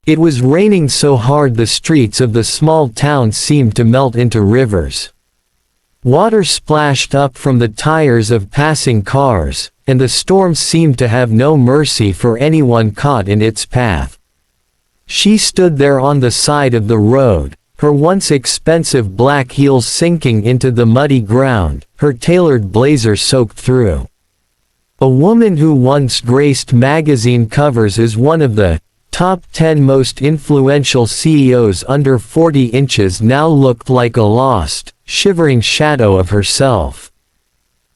It was raining so hard the streets of the small town seemed to melt into rivers. Water splashed up from the tires of passing cars, and the storm seemed to have no mercy for anyone caught in its path. She stood there on the side of the road, her once expensive black heels sinking into the muddy ground, her tailored blazer soaked through. A woman who once graced magazine covers as one of the top 10 most influential CEOs under 40 inches now looked like a lost, shivering shadow of herself.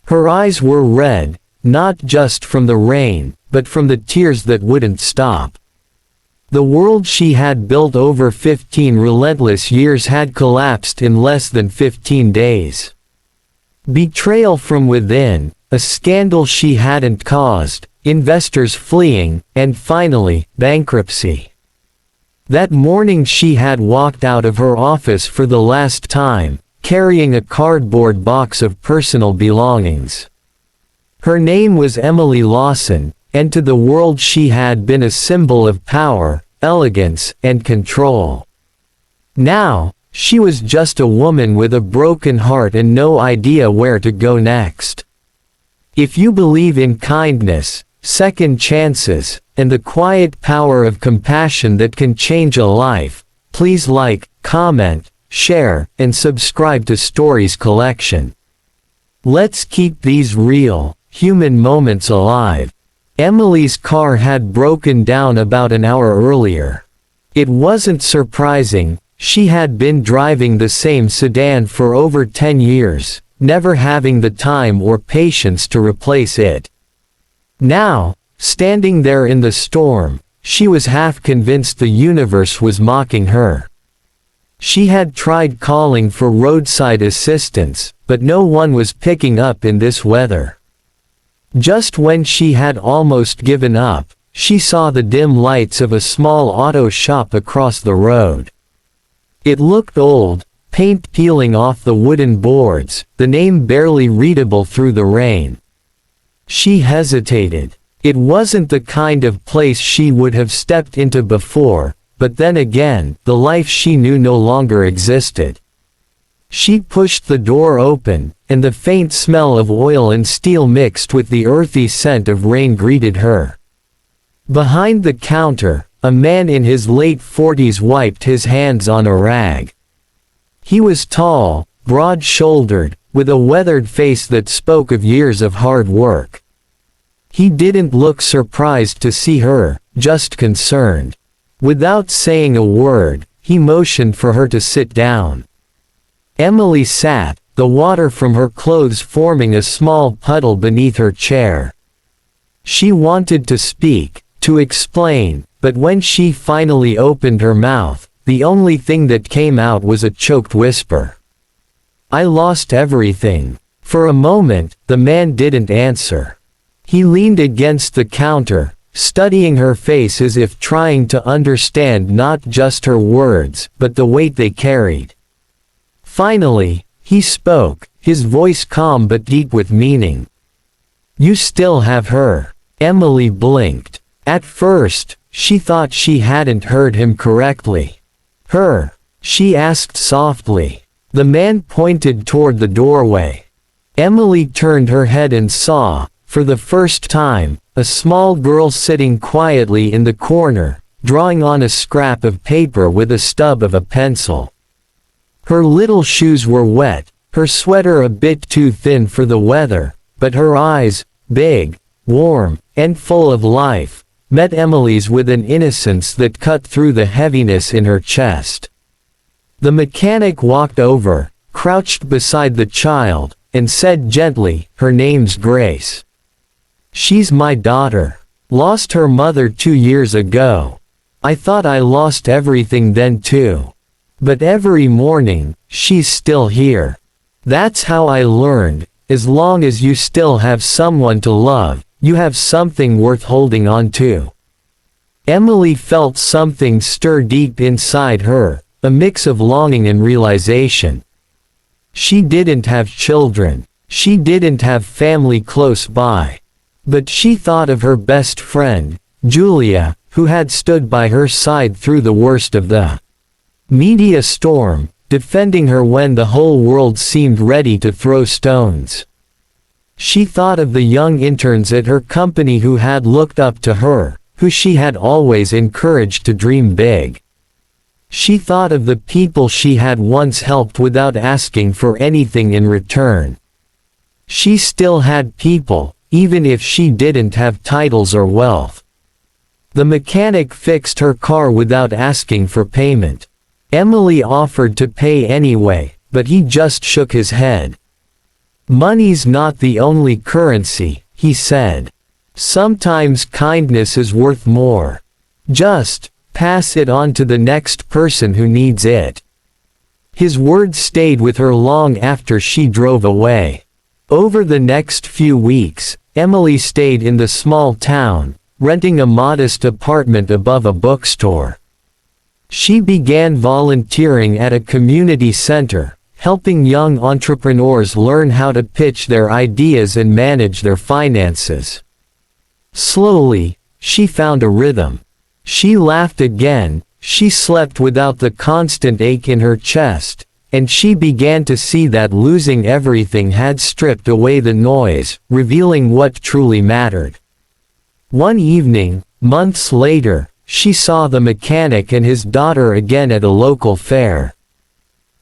Her eyes were red, not just from the rain, but from the tears that wouldn't stop. The world she had built over 15 relentless years had collapsed in less than 15 days. Betrayal from within, a scandal she hadn't caused, investors fleeing, and finally, bankruptcy. That morning she had walked out of her office for the last time, carrying a cardboard box of personal belongings. Her name was Emily Lawson, and to the world she had been a symbol of power, elegance, and control. Now, she was just a woman with a broken heart and no idea where to go next. If you believe in kindness, second chances, and the quiet power of compassion that can change a life, please like, comment, share, and subscribe to Stories Collection. Let's keep these real, human moments alive. Emily's car had broken down about an hour earlier. It wasn't surprising, she had been driving the same sedan for over 10 years, never having the time or patience to replace it. Now, standing there in the storm, she was half convinced the universe was mocking her. She had tried calling for roadside assistance, but no one was picking up in this weather. Just when she had almost given up, she saw the dim lights of a small auto shop across the road. It looked old, paint peeling off the wooden boards, the name barely readable through the rain. She hesitated. It wasn't the kind of place she would have stepped into before, but then again, the life she knew no longer existed. She pushed the door open, and the faint smell of oil and steel mixed with the earthy scent of rain greeted her. Behind the counter, a man in his late 40s wiped his hands on a rag. He was tall, broad-shouldered, with a weathered face that spoke of years of hard work. He didn't look surprised to see her, just concerned. Without saying a word, he motioned for her to sit down. Emily sat, the water from her clothes forming a small puddle beneath her chair. She wanted to speak, to explain, but when she finally opened her mouth, the only thing that came out was a choked whisper. "I lost everything." For a moment, the man didn't answer. He leaned against the counter, studying her face as if trying to understand not just her words, but the weight they carried. Finally, he spoke, his voice calm but deep with meaning. "You still have her." Emily blinked. At first, she thought she hadn't heard him correctly. "Her?" she asked softly. The man pointed toward the doorway. Emily turned her head and saw, for the first time, a small girl sitting quietly in the corner, drawing on a scrap of paper with a stub of a pencil. Her little shoes were wet, her sweater a bit too thin for the weather, but her eyes, big, warm, and full of life, met Emily's with an innocence that cut through the heaviness in her chest. The mechanic walked over, crouched beside the child, and said gently, "Her name's Grace. She's my daughter. Lost her mother 2 years ago. I thought I lost everything then too. But every morning, she's still here. That's how I learned, as long as you still have someone to love, you have something worth holding on to." Emily felt something stir deep inside her, a mix of longing and realization. She didn't have children. She didn't have family close by. But she thought of her best friend, Julia, who had stood by her side through the worst of the media storm, defending her when the whole world seemed ready to throw stones. She thought of the young interns at her company who had looked up to her, who she had always encouraged to dream big. She thought of the people she had once helped without asking for anything in return. She still had people, even if she didn't have titles or wealth. The mechanic fixed her car without asking for payment. Emily offered to pay anyway, but he just shook his head. "Money's not the only currency," he said. "Sometimes kindness is worth more. Just pass it on to the next person who needs it." His words stayed with her long after she drove away. Over the next few weeks, Emily stayed in the small town, renting a modest apartment above a bookstore. She began volunteering at a community center, helping young entrepreneurs learn how to pitch their ideas and manage their finances. Slowly, she found a rhythm. She laughed again, she slept without the constant ache in her chest, and she began to see that losing everything had stripped away the noise, revealing what truly mattered. One evening, months later, she saw the mechanic and his daughter again at a local fair.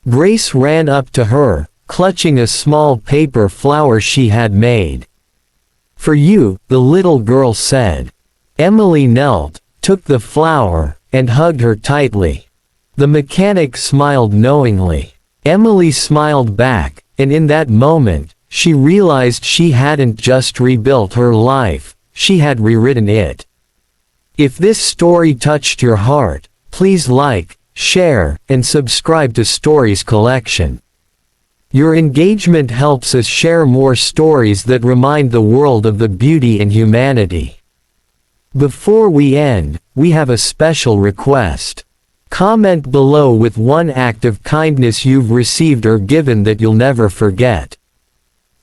Grace ran up to her, clutching a small paper flower she had made. "For you," the little girl said. Emily knelt, took the flower, and hugged her tightly. The mechanic smiled knowingly. Emily smiled back, and in that moment, she realized she hadn't just rebuilt her life, she had rewritten it. If this story touched your heart, please like, share, and subscribe to Stories Collection. Your engagement helps us share more stories that remind the world of the beauty in humanity. Before we end, we have a special request. Comment below with one act of kindness you've received or given that you'll never forget.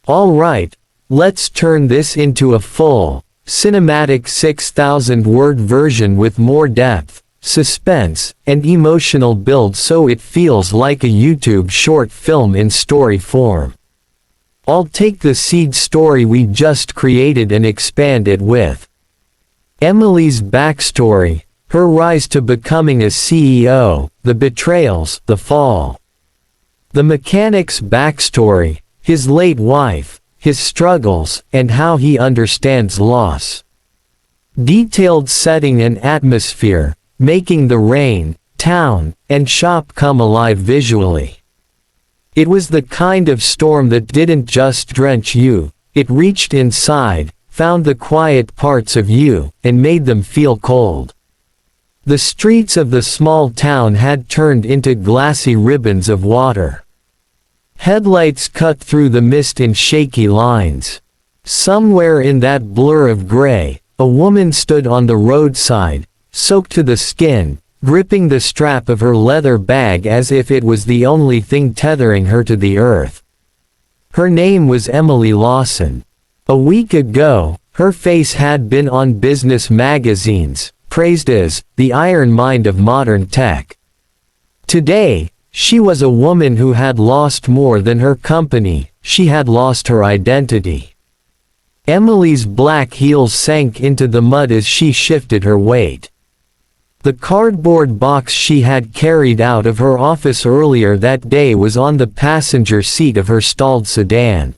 Alright, let's turn this into a full, cinematic 6,000-word version with more depth, suspense, and emotional build so it feels like a YouTube short film in story form. I'll take the seed story we just created and expand it with Emily's backstory, her rise to becoming a CEO, the betrayals, the fall. The mechanic's backstory, his late wife, his struggles, and how he understands loss. Detailed setting and atmosphere, making the rain, town, and shop come alive visually. It was the kind of storm that didn't just drench you, it reached inside, found the quiet parts of you, and made them feel cold. The streets of the small town had turned into glassy ribbons of water. Headlights cut through the mist in shaky lines. Somewhere in that blur of gray, a woman stood on the roadside, soaked to the skin, gripping the strap of her leather bag as if it was the only thing tethering her to the earth. Her name was Emily Lawson. A week ago, her face had been on business magazines, praised as the iron mind of modern tech. Today, she was a woman who had lost more than her company, she had lost her identity. Emily's black heels sank into the mud as she shifted her weight. The cardboard box she had carried out of her office earlier that day was on the passenger seat of her stalled sedan.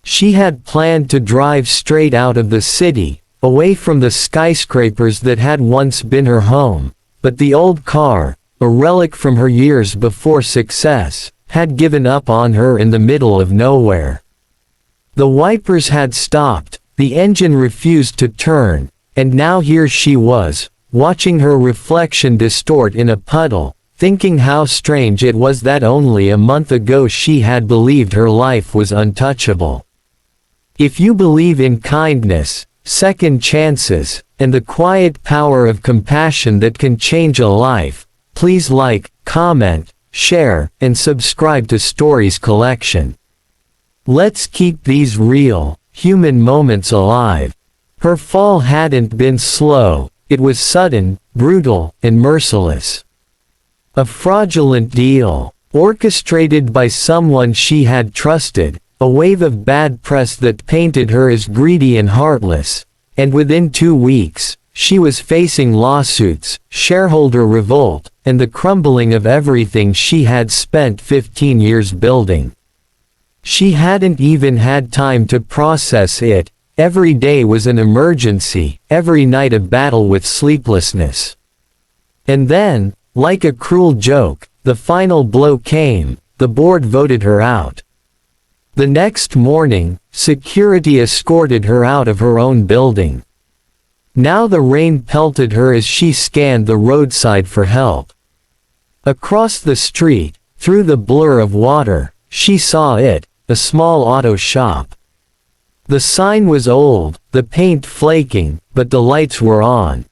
She had planned to drive straight out of the city, away from the skyscrapers that had once been her home, but the old car, a relic from her years before success, had given up on her in the middle of nowhere. The wipers had stopped, the engine refused to turn, and now here she was, watching her reflection distort in a puddle, thinking how strange it was that only a month ago she had believed her life was untouchable. If you believe in kindness, second chances, and the quiet power of compassion that can change a life, please like, comment, share, and subscribe to Stories Collection. Let's keep these real, human moments alive. Her fall hadn't been slow, it was sudden, brutal, and merciless. A fraudulent deal, orchestrated by someone she had trusted, a wave of bad press that painted her as greedy and heartless, and within 2 weeks, she was facing lawsuits, shareholder revolt, and the crumbling of everything she had spent 15 years building. She hadn't even had time to process it. Every day was an emergency, every night a battle with sleeplessness. And then, like a cruel joke, the final blow came. The board voted her out. The next morning, security escorted her out of her own building. Now the rain pelted her as she scanned the roadside for help. Across the street, through the blur of water, she saw it, a small auto shop. The sign was old, the paint flaking, but the lights were on.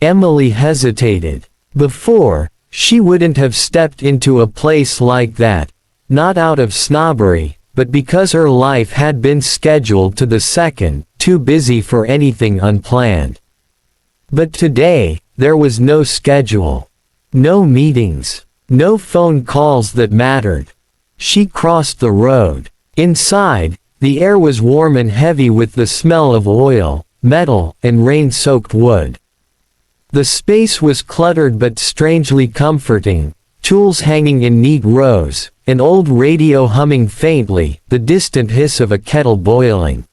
Emily hesitated. Before, she wouldn't have stepped into a place like that, not out of snobbery, but because her life had been scheduled to the second, too busy for anything unplanned. But today, there was no schedule. No meetings. No phone calls that mattered. She crossed the road. Inside, the air was warm and heavy with the smell of oil, metal, and rain-soaked wood. The space was cluttered but strangely comforting, tools hanging in neat rows, an old radio humming faintly, the distant hiss of a kettle boiling.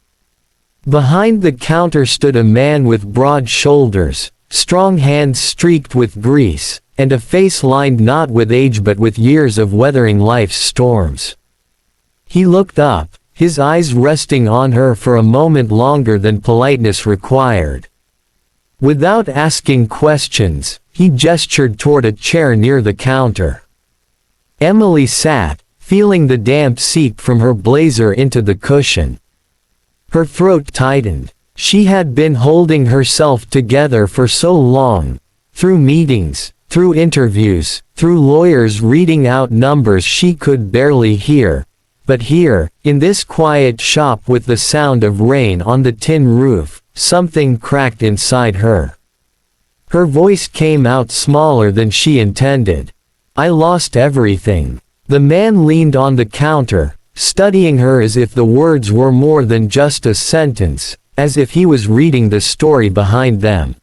Behind the counter stood a man with broad shoulders, strong hands streaked with grease, and a face lined not with age but with years of weathering life's storms. He looked up, his eyes resting on her for a moment longer than politeness required. Without asking questions, he gestured toward a chair near the counter. Emily sat, feeling the damp seep from her blazer into the cushion. Her throat tightened. She had been holding herself together for so long, through meetings, through interviews, through lawyers reading out numbers she could barely hear. But here, in this quiet shop with the sound of rain on the tin roof, something cracked inside her. Her voice came out smaller than she intended. "I lost everything." The man leaned on the counter, studying her as if the words were more than just a sentence, as if he was reading the story behind them.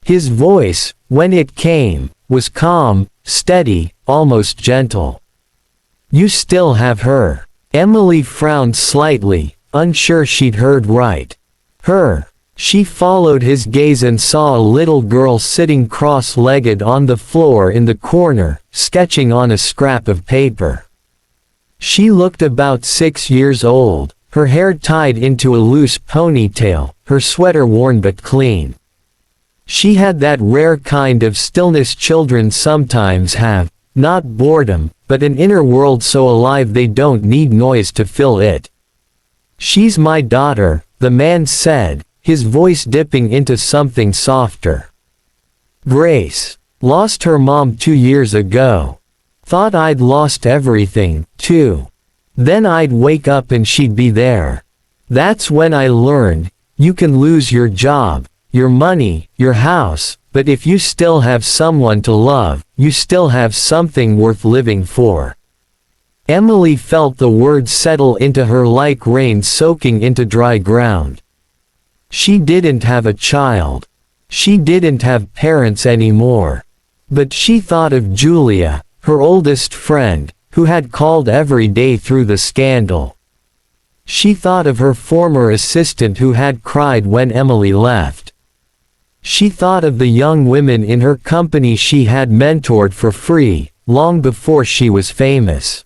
His voice, when it came, was calm, steady, almost gentle. "You still have her." Emily frowned slightly, unsure she'd heard right. Her. She followed his gaze and saw a little girl sitting cross-legged on the floor in the corner, sketching on a scrap of paper. She looked about 6 years old, her hair tied into a loose ponytail, her sweater worn but clean. She had that rare kind of stillness children sometimes have, not boredom, but an inner world so alive they don't need noise to fill it. "She's my daughter," the man said, his voice dipping into something softer. "Grace. Lost her mom 2 years ago. Thought I'd lost everything, too. Then I'd wake up and she'd be there. That's when I learned, you can lose your job, your money, your house, but if you still have someone to love, you still have something worth living for." Emily felt the words settle into her like rain soaking into dry ground. She didn't have a child. She didn't have parents anymore. But she thought of Julia, her oldest friend, who had called every day through the scandal. She thought of her former assistant who had cried when Emily left. She thought of the young women in her company she had mentored for free, long before she was famous.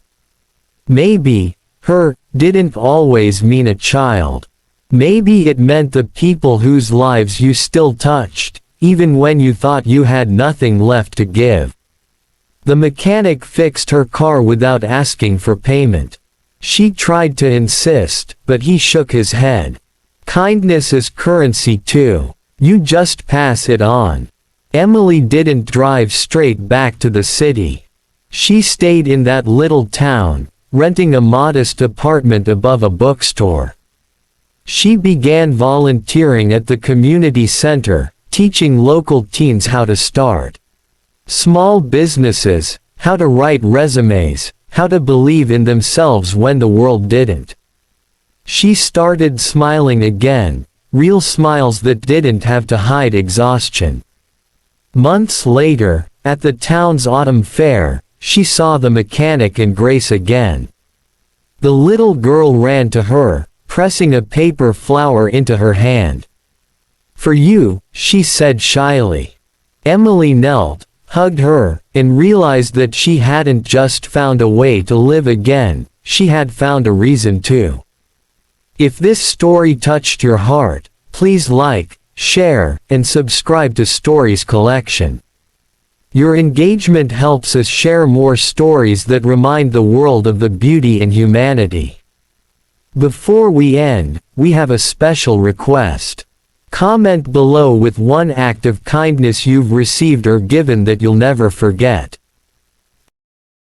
Maybe, her, didn't always mean a child. Maybe it meant the people whose lives you still touched, even when you thought you had nothing left to give. The mechanic fixed her car without asking for payment. She tried to insist, but he shook his head. "Kindness is currency too. You just pass it on." Emily didn't drive straight back to the city. She stayed in that little town, renting a modest apartment above a bookstore. She began volunteering at the community center, teaching local teens how to start small businesses, how to write resumes, how to believe in themselves when the world didn't. She started smiling again, real smiles that didn't have to hide exhaustion. Months later, at the town's autumn fair, she saw the mechanic and Grace again. The little girl ran to her, pressing a paper flower into her hand. "For you," she said shyly. Emily knelt, hugged her, and realized that she hadn't just found a way to live again, she had found a reason to. If this story touched your heart, please like, share, and subscribe to Stories Collection. Your engagement helps us share more stories that remind the world of the beauty in humanity. Before we end, we have a special request. Comment below with one act of kindness you've received or given that you'll never forget.